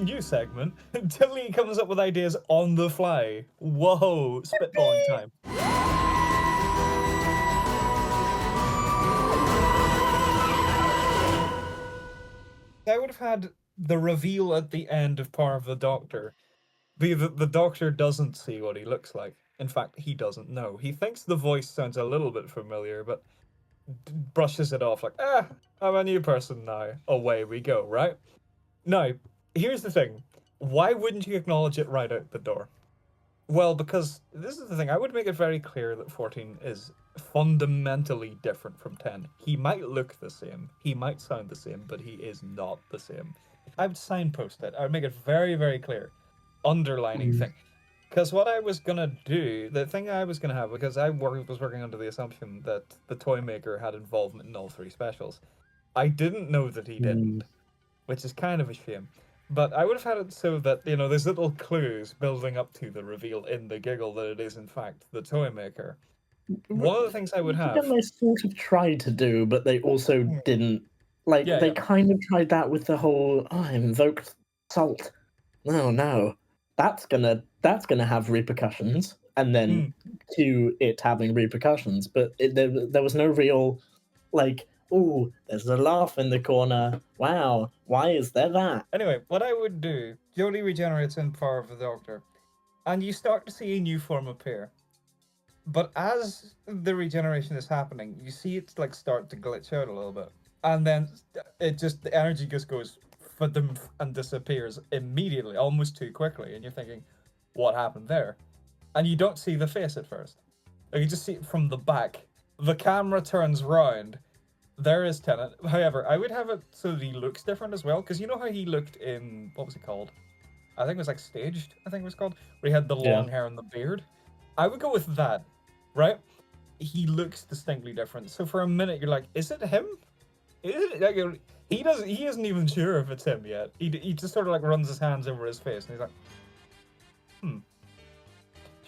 new segment. Tilly comes up with ideas on the fly. Whoa, spitballing time. I would have had the reveal at the end of Power of the Doctor be that the Doctor doesn't see what he looks like. In fact, he doesn't know. He thinks the voice sounds a little bit familiar, but brushes it off like, I'm a new person now. Away we go, right? Now, here's the thing. Why wouldn't you acknowledge it right out the door? Well, because this is the thing. I would make it very clear that 14 is fundamentally different from 10. He might look the same. He might sound the same, but he is not the same. I would signpost it. I would make it very, very clear. Underlining thing. Because what I was going to do, the thing I was going to have, because I was working under the assumption that the toy maker had involvement in all three specials. I didn't know that he didn't, which is kind of a shame. But I would have had it so that, there's little clues building up to the reveal in the Giggle that it is, in fact, the toy maker. One of the things I would have... They sort of tried to do, but they also didn't. They kind of tried that with the whole, I invoked salt. No. That's gonna have repercussions, and then to it having repercussions. But there was no real, oh, there's a laugh in the corner. Wow, why is there that? Anyway, what I would do, Jodie regenerates in Power of the Doctor, and you start to see a new form appear. But as the regeneration is happening, you see it start to glitch out a little bit. And then the energy just goes and disappears immediately, almost too quickly. And you're thinking, what happened there? And you don't see the face at first. You just see it from the back. The camera turns round. There is Tennant. However, I would have it so that he looks different as well, because you know how he looked in, what was it called? I think it was Staged, I think it was called, where he had the long hair and the beard. I would go with that, right? He looks distinctly different. So for a minute, you're like, is it him? He isn't even sure if it's him yet. He just sort of runs his hands over his face, and he's like,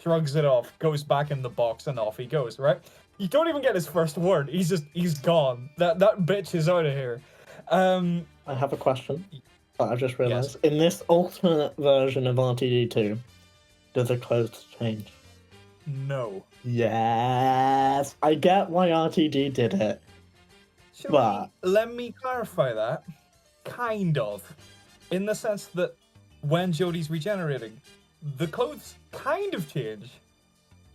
shrugs it off, goes back in the box, and off he goes, right? You don't even get his first word. He's gone. That bitch is out of here. I have a question that I've just realised. Yes. In this alternate version of RTD2, do the clothes change? No. Yes! I get why RTD did it. Let me clarify that. Kind of. In the sense that when Jodie's regenerating, the clothes kind of change.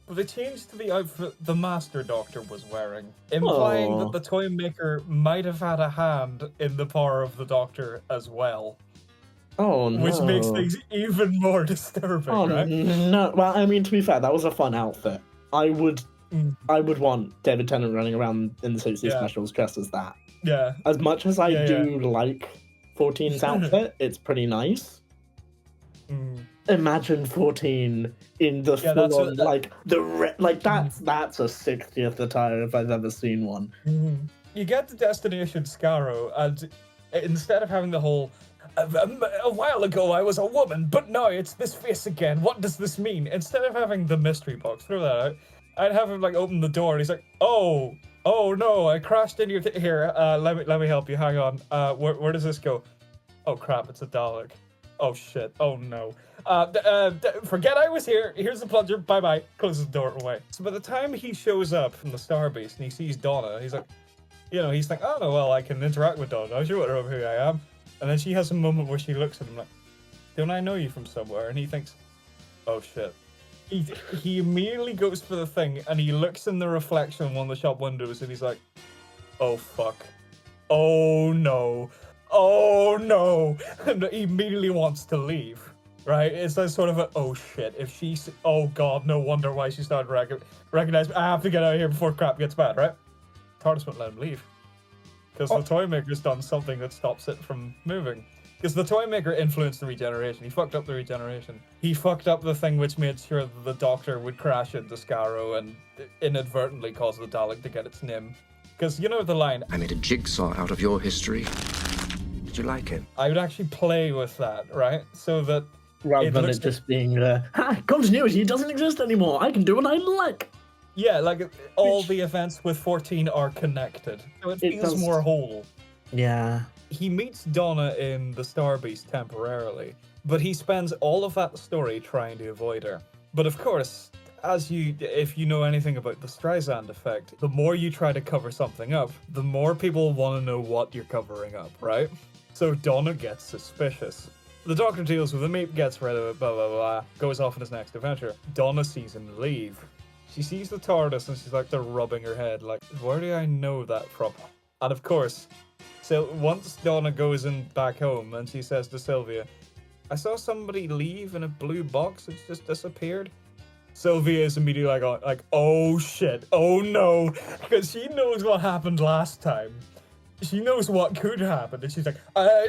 But they change to the outfit the Master Doctor was wearing, implying that the toy maker might have had a hand in the Power of the Doctor as well. Oh, no. Which makes things even more disturbing, right? No. Well, I mean, to be fair, that was a fun outfit. I would want David Tennant running around in the 60 specials dressed as that. Yeah. As much as I do like 14's outfit, it's pretty nice. Imagine 14 in the full-on, that's a 60th attire if I've ever seen one. You get to Destination Skaro, and instead of having the whole, a while ago I was a woman, but now it's this face again, what does this mean? Instead of having the mystery box, throw that out, I'd have him open the door, and he's like, oh no, I crashed into your here, let me help you, hang on, where does this go? Oh crap, it's a Dalek. Oh shit, oh no. Forget I was here, here's the plunger, bye-bye, closes the door away. So by the time he shows up from the Starbase and he sees Donna, he's like, he's like, oh no, well, I can interact with Donna, I'll show her who I am. And then she has a moment where she looks at him like, don't I know you from somewhere? And he thinks, oh shit. He immediately goes for the thing, and he looks in the reflection of one of the shop windows, and he's like, oh fuck. Oh no. Oh no. And he immediately wants to leave, right? It's that sort of a, oh shit, if she's, oh god, no wonder why she started recognizing, I have to get out of here before crap gets bad, right? TARDIS won't let him leave. Because the toy maker's done something that stops it from moving. Because the toy maker influenced the regeneration. He fucked up the regeneration. He fucked up the thing which made sure that the Doctor would crash into Skaro and inadvertently cause the Dalek to get its name. Because you know the line, I made a jigsaw out of your history. Did you like it? I would actually play with that, right? So that rather than it just being, continuity doesn't exist anymore. I can do what I like. Yeah, all the events with 14 are connected. So it feels more whole. Yeah. He meets Donna in the Star Beast temporarily, but he spends all of that story trying to avoid her. But of course, if you know anything about the Streisand effect, the more you try to cover something up, the more people want to know what you're covering up, right? So Donna gets suspicious. The Doctor deals with him, gets rid of it, blah blah blah, goes off on his next adventure. Donna sees him leave. She sees the TARDIS and she's like, they're rubbing her head, like, where do I know that from? And of course, so once Donna goes in back home and she says to Sylvia, I saw somebody leave in a blue box, it's just disappeared. Sylvia is immediately like, oh shit, oh no, because she knows what happened last time. She knows what could happen, and she's like,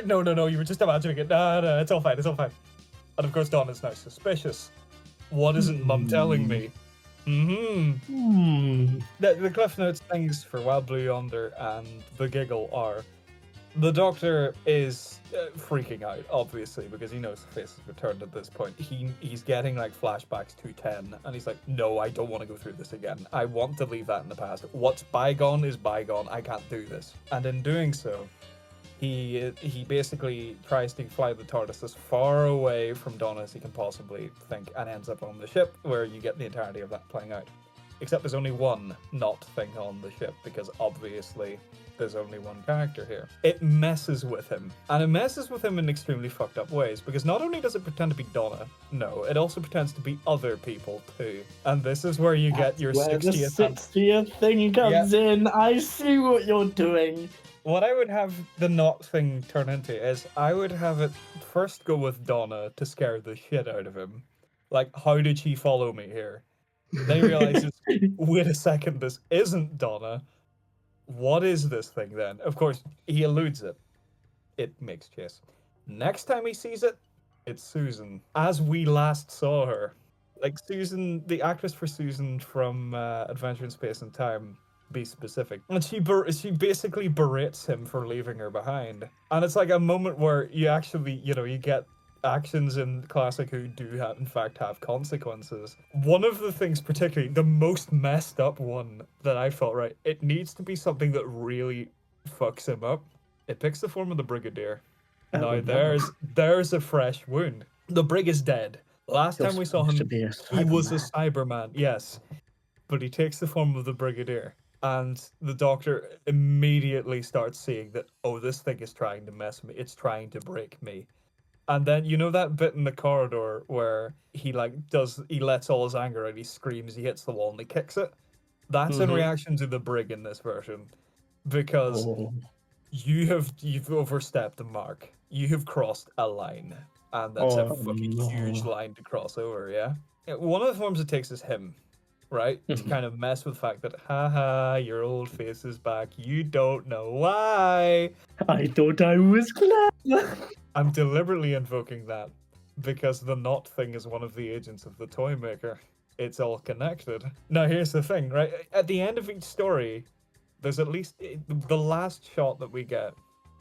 no, you were just imagining it. No, it's all fine. And of course, Donna's now suspicious. What isn't Mum telling me? The Cliff Notes things for Wild Blue Yonder and the Giggle are: the Doctor is freaking out, obviously, because he knows the face has returned at this point. He's getting like flashbacks to 10, and he's like, no, I don't want to go through this again. I want to leave that in the past. What's bygone is bygone. I can't do this. And in doing so, he basically tries to fly the TARDIS as far away from Donna as he can possibly think, and ends up on the ship, where you get the entirety of that playing out. Except there's only one not thing on the ship, because obviously there's only one character here. It messes with him. And it messes with him in extremely fucked up ways, because not only does it pretend to be Donna, no, it also pretends to be other people too. And this is where you get your 60th... the 60th thing comes in. I see what you're doing. What I would have the not thing turn into is I would have it first go with Donna to scare the shit out of him. Like, how did she follow me here? Then he realizes, wait a second, this isn't Donna. What is this thing then? Of course, he eludes it. It makes chase. Next time he sees it, it's Susan. As we last saw her. Like, Susan, the actress for Susan from Adventure in Space and Time, be specific. And she basically berates him for leaving her behind. And it's like a moment where you actually, you get actions in Classic Who do in fact have consequences. One of the things, particularly the most messed up one that I felt, right, it needs to be something that really fucks him up. It picks the form of the Brigadier. Now there's a fresh wound. The Brig is dead. Last time we saw him, he was a Cyberman, yes. But he takes the form of the Brigadier. And the Doctor immediately starts seeing that, oh, this thing is trying to mess me. It's trying to break me. And then, you know that bit in the corridor where he lets all his anger out, he screams, he hits the wall, and he kicks it? That's in reaction to the Brig in this version. Because you've overstepped the mark. You have crossed a line. And that's a fucking huge line to cross over, yeah? One of the forms it takes is him. Right? To kind of mess with the fact that, haha, your old face is back. You don't know why. I thought I was clever. I'm deliberately invoking that because the Not thing is one of the agents of the toy maker. It's all connected. Now, here's the thing, right? At the end of each story, there's at least the last shot that we get,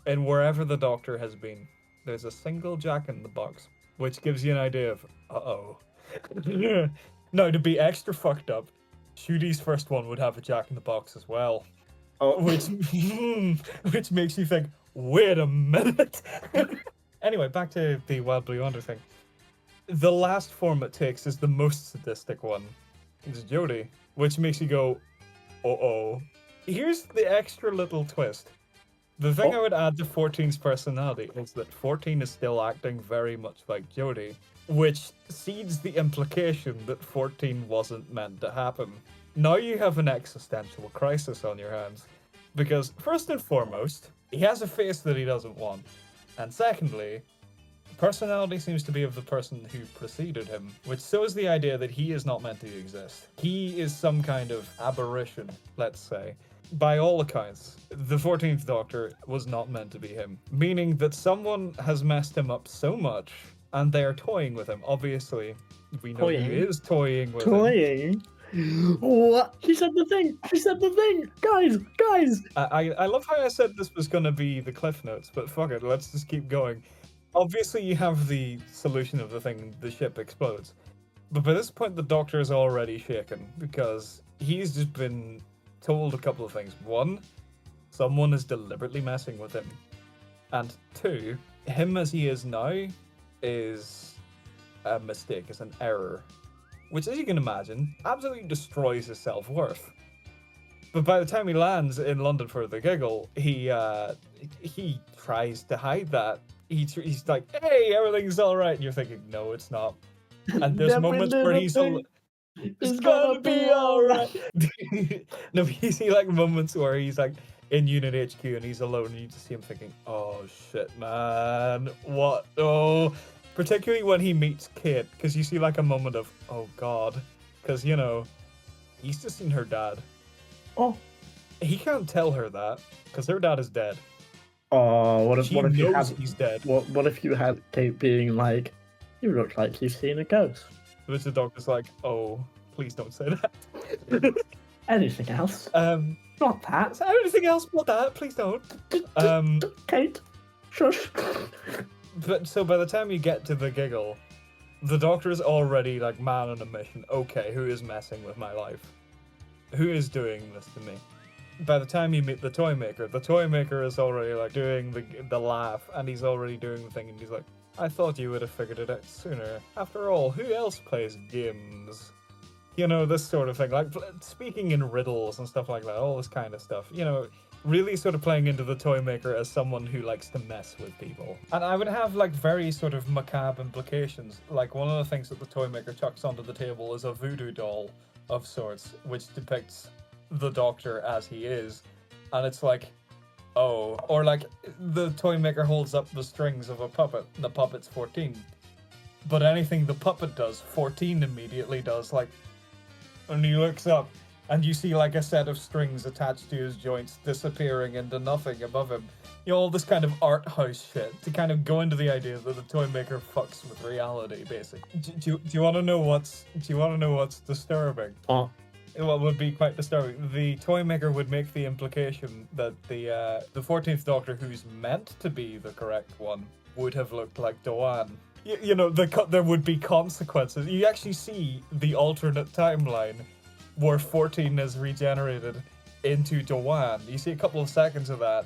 and wherever the Doctor has been, there's a single Jack in the Box, which gives you an idea of, uh-oh. Now, to be extra fucked up, Shooty's first one would have a Jack in the Box as well. Which makes you think, wait a minute. Anyway, back to the Wild Blue Yonder thing. The last form it takes is the most sadistic one. It's Jodie, which makes you go, uh-oh. Here's the extra little twist. The thing I would add to 14's personality is that 14 is still acting very much like Jodie, which seeds the implication that 14 wasn't meant to happen. Now you have an existential crisis on your hands. Because, first and foremost, he has a face that he doesn't want. And secondly, the personality seems to be of the person who preceded him, which sows the idea that he is not meant to exist. He is some kind of aberration, let's say. By all accounts, the 14th Doctor was not meant to be him. Meaning that someone has messed him up so much, and they're toying with him. Obviously, we know who is toying with him. What? She said the thing! Guys! I love how I said this was going to be the Cliff Notes, but fuck it, let's just keep going. Obviously, you have the solution of the thing, the ship explodes. But by this point, the Doctor is already shaken, because he's just been told a couple of things. One, someone is deliberately messing with him. And 2, him as he is now is a mistake, is an error. Which, as you can imagine, absolutely destroys his self-worth. But by the time he lands in London for the Giggle, he tries to hide that. He's like, "Hey, everything's all right," and you're thinking, "No, it's not." And there's moments where he's it's gonna be all right. No, you see like moments where he's like in Unit HQ and he's alone, and you just see him thinking, "Oh shit, man, what?" Oh, particularly when he meets Kate, because you see like a moment of, "Oh god," because you know he's just seen her dad. Oh, he can't tell her that because her dad is dead. Oh, what if you had he's dead? What if you had Kate being like, "You look like you've seen a ghost." Which the doctor's like, "Oh, please don't say that." Anything else? Not that. Anything else but that? Please don't. Kate, shush. But so by the time you get to the Giggle, the doctor's already like man on a mission. Okay, who is messing with my life? Who is doing this to me? By the time you meet the toy maker is already like doing the laugh, and he's already doing the thing, and he's like, "I thought you would have figured it out sooner. After all, who else plays games?" You know, this sort of thing, like speaking in riddles and stuff like that, all this kind of stuff. You know, really sort of playing into the toy maker as someone who likes to mess with people. And I would have like very sort of macabre implications. Like one of the things that the toy maker chucks onto the table is a voodoo doll of sorts, which depicts the doctor as he is. And it's like, oh, or like the toy maker holds up the strings of a puppet. The puppet's 14. But anything the puppet does, 14 immediately does. Like, and he looks up and you see like a set of strings attached to his joints disappearing into nothing above him. You know, all this kind of art house shit to kind of go into the idea that the toy maker fucks with reality, basically. Do you want to know what's disturbing? What would be quite disturbing? The toy maker would make the implication that the 14th Doctor, who's meant to be the correct one, would have looked like Doan. You know, there would be consequences. You actually see the alternate timeline where 14 is regenerated into Doan. You see a couple of seconds of that,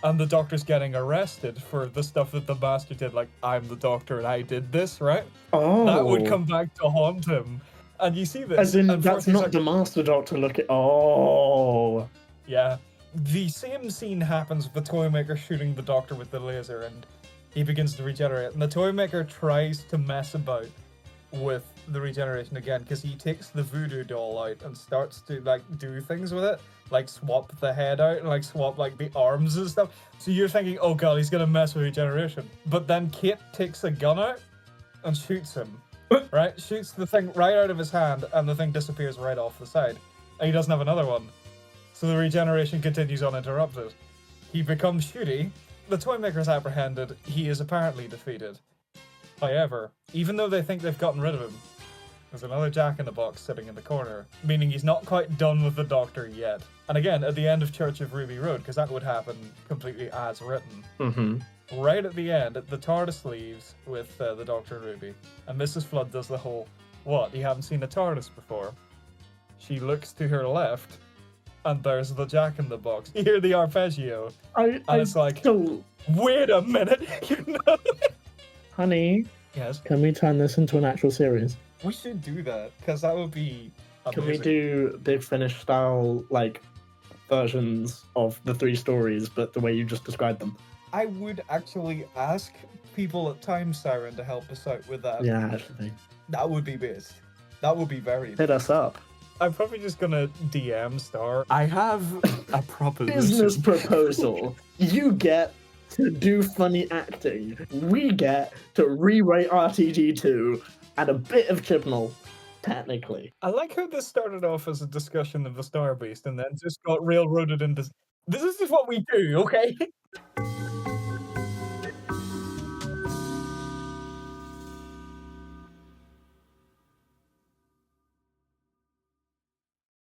and the Doctor's getting arrested for the stuff that the Master did, like, "I'm the Doctor and I did this," right? Oh. That would come back to haunt him. And you see this. As in, that's not like, the Master Doctor looking. Oh. Yeah. The same scene happens with the toy maker shooting the Doctor with the laser, and he begins to regenerate. And the toy maker tries to mess about with the regeneration again, because he takes the voodoo doll out and starts to like do things with it, like swap the head out and like swap like the arms and stuff. So you're thinking, oh god, he's gonna mess with regeneration. But then Kate takes a gun out and shoots him. Right? Shoots the thing right out of his hand, and the thing disappears right off the side. And he doesn't have another one. So the regeneration continues uninterrupted. He becomes shooty. The toy maker is apprehended. He is apparently defeated. However, even though they think they've gotten rid of him, there's another Jack-in-the-Box sitting in the corner, meaning he's not quite done with the Doctor yet. And again, at the end of Church of Ruby Road, because that would happen completely as written. Mm-hmm. Right at the end, the TARDIS leaves with the Doctor and Ruby, and Mrs. Flood does the whole, "What, you haven't seen a TARDIS before?" She looks to her left, and there's the Jack-in-the-Box. You hear the arpeggio, and it's like, wait a minute, you know? Honey, yes. Can we turn this into an actual series? We should do that, because that would be amazing. Can we do Big Finish style, like, versions of the 3 stories, but the way you just described them? I would actually ask people at Time Siren to help us out with that. Yeah, actually. That would be best. That would be very Hit us up. I'm probably just gonna DM Star. I have a proposition. Business proposal. You get to do funny acting. We get to rewrite RTD2 and a bit of Chibnall, technically. I like how this started off as a discussion of the Star Beast and then just got railroaded into... This is just what we do, okay?